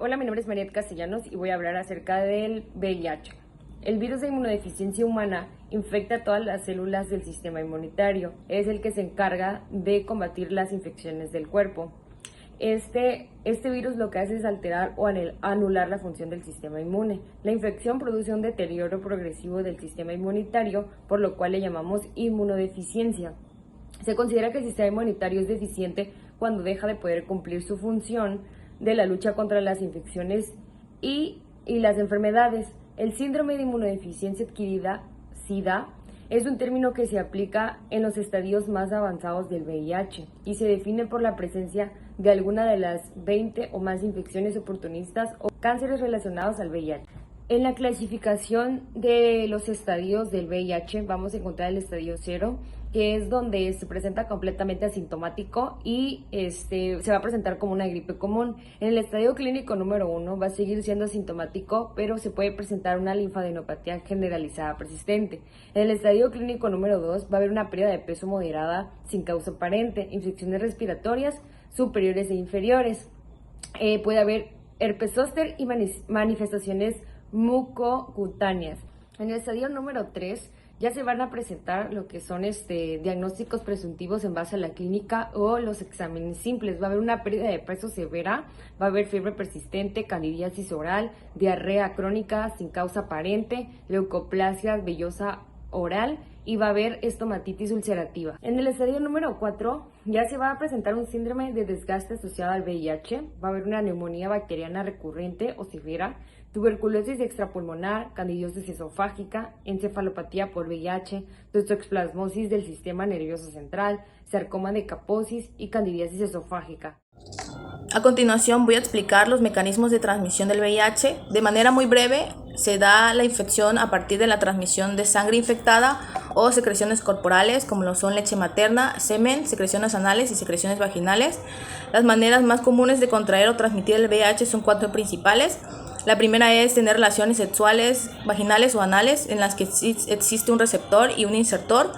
Hola, mi nombre es Mariette Castellanos y voy a hablar acerca del VIH. El virus de inmunodeficiencia humana infecta a todas las células del sistema inmunitario. Es el que se encarga de combatir las infecciones del cuerpo. Este virus lo que hace es alterar o anular la función del sistema inmune. La infección produce un deterioro progresivo del sistema inmunitario, por lo cual le llamamos inmunodeficiencia. Se considera que el sistema inmunitario es deficiente cuando deja de poder cumplir su función de la lucha contra las infecciones y las enfermedades. El síndrome de inmunodeficiencia adquirida, SIDA, es un término que se aplica en los estadios más avanzados del VIH y se define por la presencia de alguna de las 20 o más infecciones oportunistas o cánceres relacionados al VIH. En la clasificación de los estadios del VIH vamos a encontrar el estadio 0, que es donde se presenta completamente asintomático y se va a presentar como una gripe común. En el estadio clínico número 1 va a seguir siendo asintomático, pero se puede presentar una linfadenopatía generalizada persistente. En el estadio clínico número 2 va a haber una pérdida de peso moderada sin causa aparente, infecciones respiratorias superiores e inferiores. Puede haber herpes zóster y manifestaciones mucocutáneas. En el estadio número 3 ya se van a presentar lo que son diagnósticos presuntivos en base a la clínica o los exámenes simples. Va a haber una pérdida de peso severa, va a haber fiebre persistente, candidiasis oral, diarrea crónica sin causa aparente, leucoplasia vellosa oral y va a haber estomatitis ulcerativa. En el estadio número 4 ya se va a presentar un síndrome de desgaste asociado al VIH, va a haber una neumonía bacteriana recurrente o severa, tuberculosis extrapulmonar, candidiosis esofágica, encefalopatía por VIH, toxoplasmosis del sistema nervioso central, sarcoma de Kaposi y candidiasis esofágica. A continuación voy a explicar los mecanismos de transmisión del VIH. De manera muy breve, se da la infección a partir de la transmisión de sangre infectada o secreciones corporales, como lo son leche materna, semen, secreciones anales y secreciones vaginales. Las maneras más comunes de contraer o transmitir el VIH son 4 principales. La primera es tener relaciones sexuales vaginales o anales en las que existe un receptor y un insertor.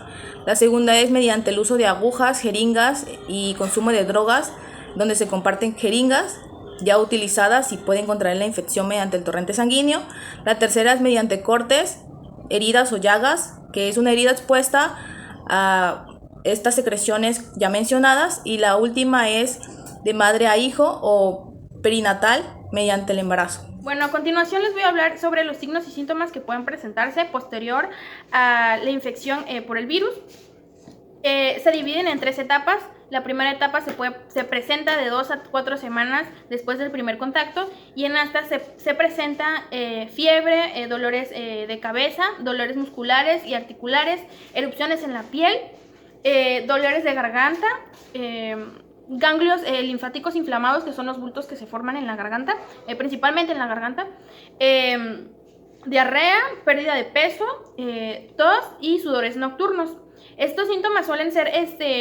La segunda es mediante el uso de agujas, jeringas y consumo de drogas, donde se comparten jeringas ya utilizadas y pueden contraer la infección mediante el torrente sanguíneo. La tercera es mediante cortes, heridas o llagas, que es una herida expuesta a estas secreciones ya mencionadas. Y la última es de madre a hijo o perinatal mediante el embarazo. Bueno, a continuación les voy a hablar sobre los signos y síntomas que pueden presentarse posterior a la infección por el virus. Se dividen en 3 etapas. La primera etapa se presenta de 2 a 4 semanas después del primer contacto y en esta se presenta fiebre, dolores de cabeza, dolores musculares y articulares, erupciones en la piel, dolores de garganta, ganglios linfáticos inflamados, que son los bultos que se forman en la garganta, principalmente en la garganta, diarrea, pérdida de peso, tos y sudores nocturnos. Estos síntomas suelen ser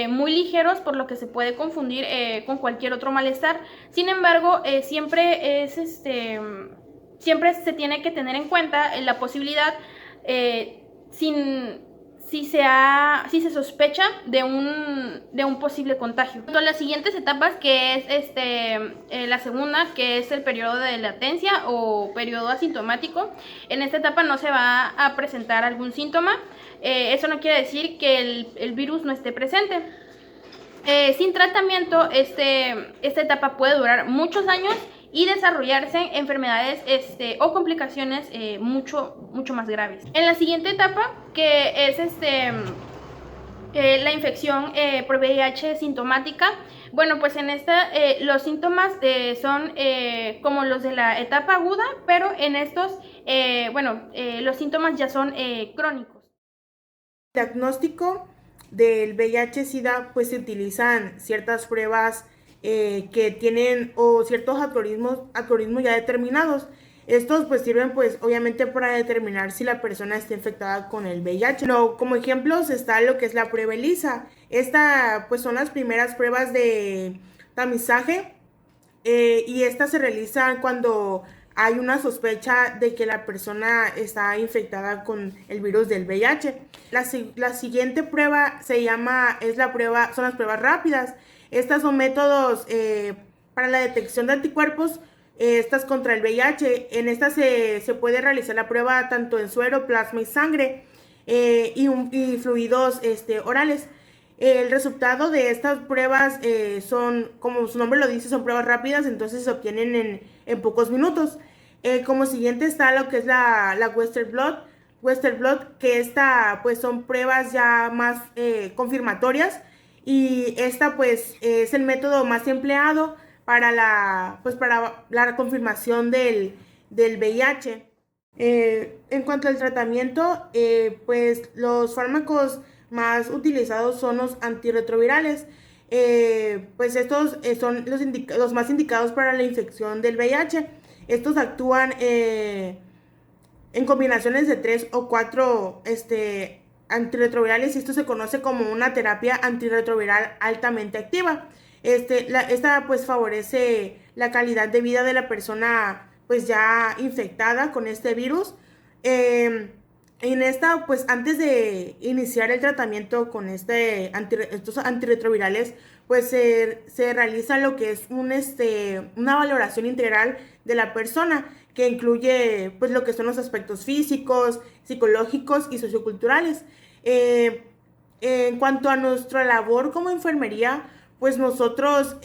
muy ligeros, por lo que se puede confundir con cualquier otro malestar. Sin embargo, siempre se tiene que tener en cuenta la posibilidad si se sospecha de un posible contagio. Las siguientes etapas, que es la segunda, que es el periodo de latencia o periodo asintomático. En esta etapa no se va a presentar algún síntoma. Eso no quiere decir que el virus no esté presente. Sin tratamiento, esta etapa puede durar muchos años y desarrollarse enfermedades o complicaciones mucho más graves. En la siguiente etapa, que es la infección por VIH sintomática, bueno, pues en esta los síntomas son como los de la etapa aguda, pero en estos, los síntomas ya son crónicos. Diagnóstico del VIH-Sida, pues se utilizan ciertas pruebas que tienen o ciertos algoritmos ya determinados. Estos pues sirven pues obviamente para determinar si la persona está infectada con el VIH. No, como ejemplos está lo que es la prueba ELISA. Esta pues son las primeras pruebas de tamizaje y estas se realizan cuando hay una sospecha de que la persona está infectada con el virus del VIH. La siguiente prueba son las pruebas rápidas. Estas son métodos para la detección de anticuerpos estas contra el VIH. En esta se puede realizar la prueba tanto en suero, plasma y sangre y fluidos orales. El resultado de estas pruebas son, como su nombre lo dice, son pruebas rápidas, entonces se obtienen en pocos minutos. Como siguiente está lo que es la Western Blot, que esta pues son pruebas ya más confirmatorias, y esta pues es el método más empleado para la confirmación del VIH. En cuanto al tratamiento, pues los fármacos más utilizados son los antirretrovirales. Pues estos son los más indicados para la infección del VIH. Estos actúan en combinaciones de 3 o 4 antirretrovirales, y esto se conoce como una terapia antirretroviral altamente activa. Esta pues favorece la calidad de vida de la persona pues ya infectada con este virus. En esta, pues antes de iniciar el tratamiento con estos antirretrovirales, pues se realiza lo que es una valoración integral de la persona, que incluye pues lo que son los aspectos físicos, psicológicos y socioculturales. En cuanto a nuestra labor como enfermería, pues nosotros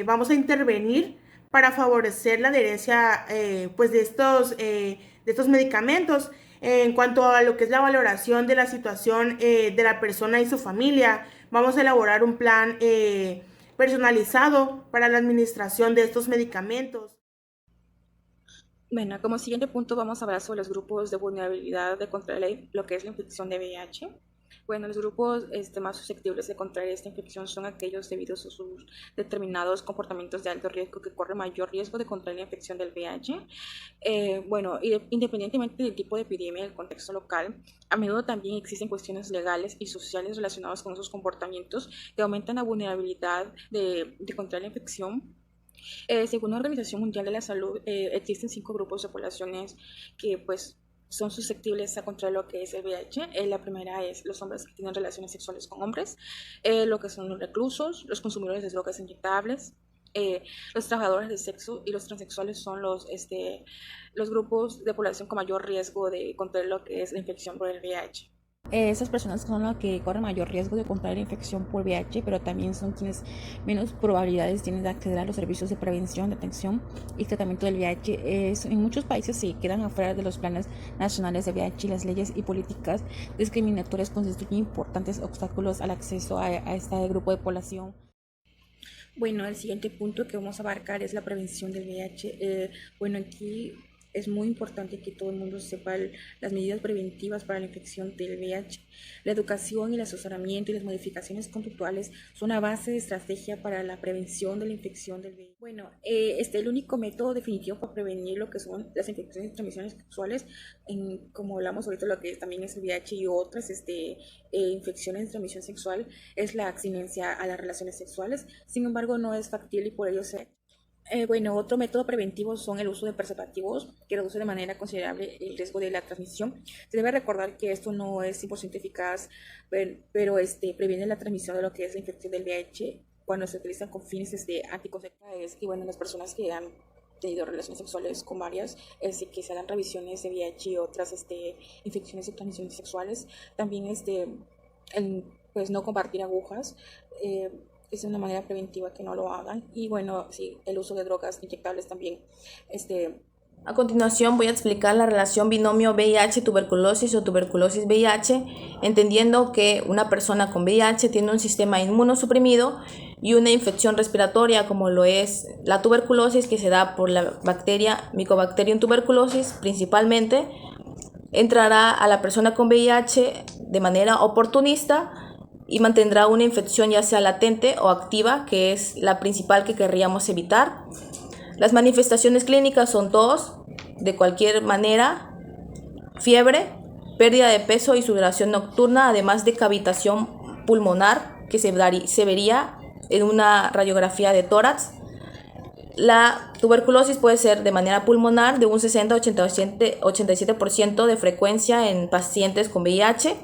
vamos a intervenir para favorecer la adherencia pues de estos medicamentos. En cuanto a lo que es la valoración de la situación de la persona y su familia, vamos a elaborar un plan personalizado para la administración de estos medicamentos. Bueno, como siguiente punto vamos a hablar sobre los grupos de vulnerabilidad de contraer lo que es la infección de VIH. Bueno, los grupos más susceptibles de contraer esta infección son aquellos debidos a sus determinados comportamientos de alto riesgo que corren mayor riesgo de contraer la infección del VIH. Independientemente del tipo de epidemia y el contexto local, a menudo también existen cuestiones legales y sociales relacionadas con esos comportamientos que aumentan la vulnerabilidad de contraer la infección. Según la Organización Mundial de la Salud, existen 5 grupos de poblaciones que pues son susceptibles a contraer lo que es el VIH. La primera es los hombres que tienen relaciones sexuales con hombres, lo que son los reclusos, los consumidores de drogas inyectables, los trabajadores de sexo y los transexuales son los grupos de población con mayor riesgo de contraer lo que es la infección por el VIH. Esas personas son las que corren mayor riesgo de contraer la infección por VIH, pero también son quienes menos probabilidades tienen de acceder a los servicios de prevención, detención y tratamiento del VIH. En muchos países se quedan afuera de los planes nacionales de VIH, y las leyes y políticas discriminatorias constituyen importantes obstáculos al acceso a este grupo de población. Bueno, el siguiente punto que vamos a abarcar es la prevención del VIH. Aquí es muy importante que todo el mundo sepa las medidas preventivas para la infección del VIH. La educación y el asesoramiento y las modificaciones conductuales son una base de estrategia para la prevención de la infección del VIH. El único método definitivo para prevenir lo que son las infecciones de transmisiones sexuales, como hablamos ahorita, lo que también es el VIH y otras infecciones de transmisión sexual, es la abstinencia a las relaciones sexuales. Sin embargo, no es factible y por ello otro método preventivo son el uso de preservativos, que reduce de manera considerable el riesgo de la transmisión. Se debe recordar que esto no es 100% eficaz, pero previene la transmisión de lo que es la infección del VIH cuando se utilizan con fines anticonceptivos. Y las personas que han tenido relaciones sexuales con varias, que se hagan revisiones de VIH y otras infecciones de transmisión sexuales. También no compartir agujas. Es una manera preventiva que no lo hagan. Y el uso de drogas inyectables también. A continuación voy a explicar la relación binomio VIH-tuberculosis o tuberculosis-VIH, entendiendo que una persona con VIH tiene un sistema inmunosuprimido y una infección respiratoria, como lo es la tuberculosis, que se da por la bacteria Mycobacterium tuberculosis principalmente. Entrará a la persona con VIH de manera oportunista y mantendrá una infección ya sea latente o activa, que es la principal que querríamos evitar. Las manifestaciones clínicas son tos, de cualquier manera, fiebre, pérdida de peso y sudoración nocturna, además de cavitación pulmonar, que se vería en una radiografía de tórax. La tuberculosis puede ser de manera pulmonar de un 60-87% de frecuencia en pacientes con VIH,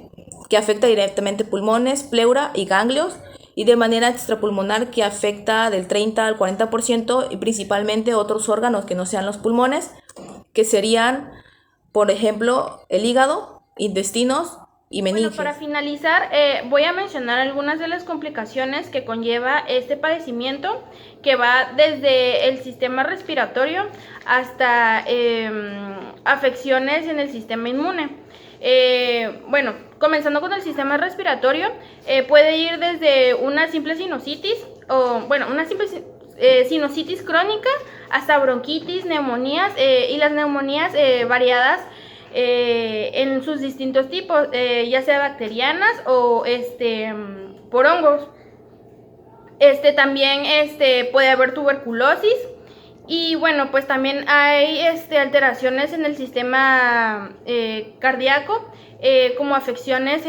que afecta directamente pulmones, pleura y ganglios, y de manera extrapulmonar que afecta del 30 al 40% y principalmente otros órganos que no sean los pulmones, que serían, por ejemplo, el hígado, intestinos y meninges. Bueno, para finalizar, voy a mencionar algunas de las complicaciones que conlleva este padecimiento, que va desde el sistema respiratorio hasta afecciones en el sistema inmune. Bueno, comenzando con el sistema respiratorio, puede ir desde una simple sinusitis, sinusitis crónica, hasta bronquitis, neumonías, y las neumonías variadas en sus distintos tipos, ya sea bacterianas o por hongos. También puede haber tuberculosis. Y bueno, pues también hay alteraciones en el sistema cardíaco, como afecciones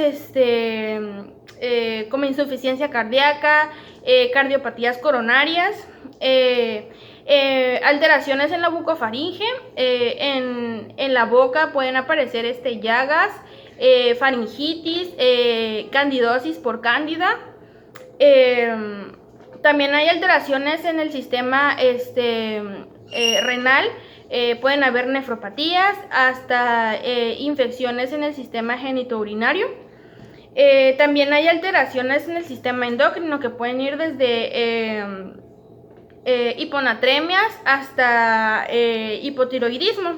como insuficiencia cardíaca, cardiopatías coronarias, alteraciones en la bucofaringe, en la boca pueden aparecer llagas, faringitis, candidosis por cándida. También hay alteraciones en el sistema renal, pueden haber nefropatías, hasta infecciones en el sistema genitourinario. También hay alteraciones en el sistema endocrino que pueden ir desde hiponatremias hasta hipotiroidismo.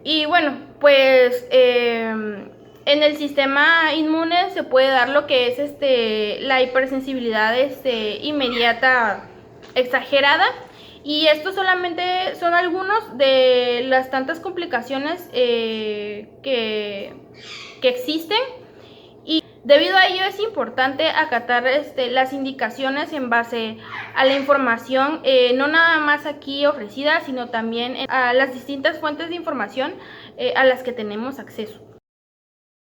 Y bueno, pues en el sistema inmune se puede dar lo que es la hipersensibilidad inmediata exagerada, y estos solamente son algunos de las tantas complicaciones que existen, y debido a ello es importante acatar las indicaciones en base a la información, no nada más aquí ofrecida, sino también a las distintas fuentes de información a las que tenemos acceso.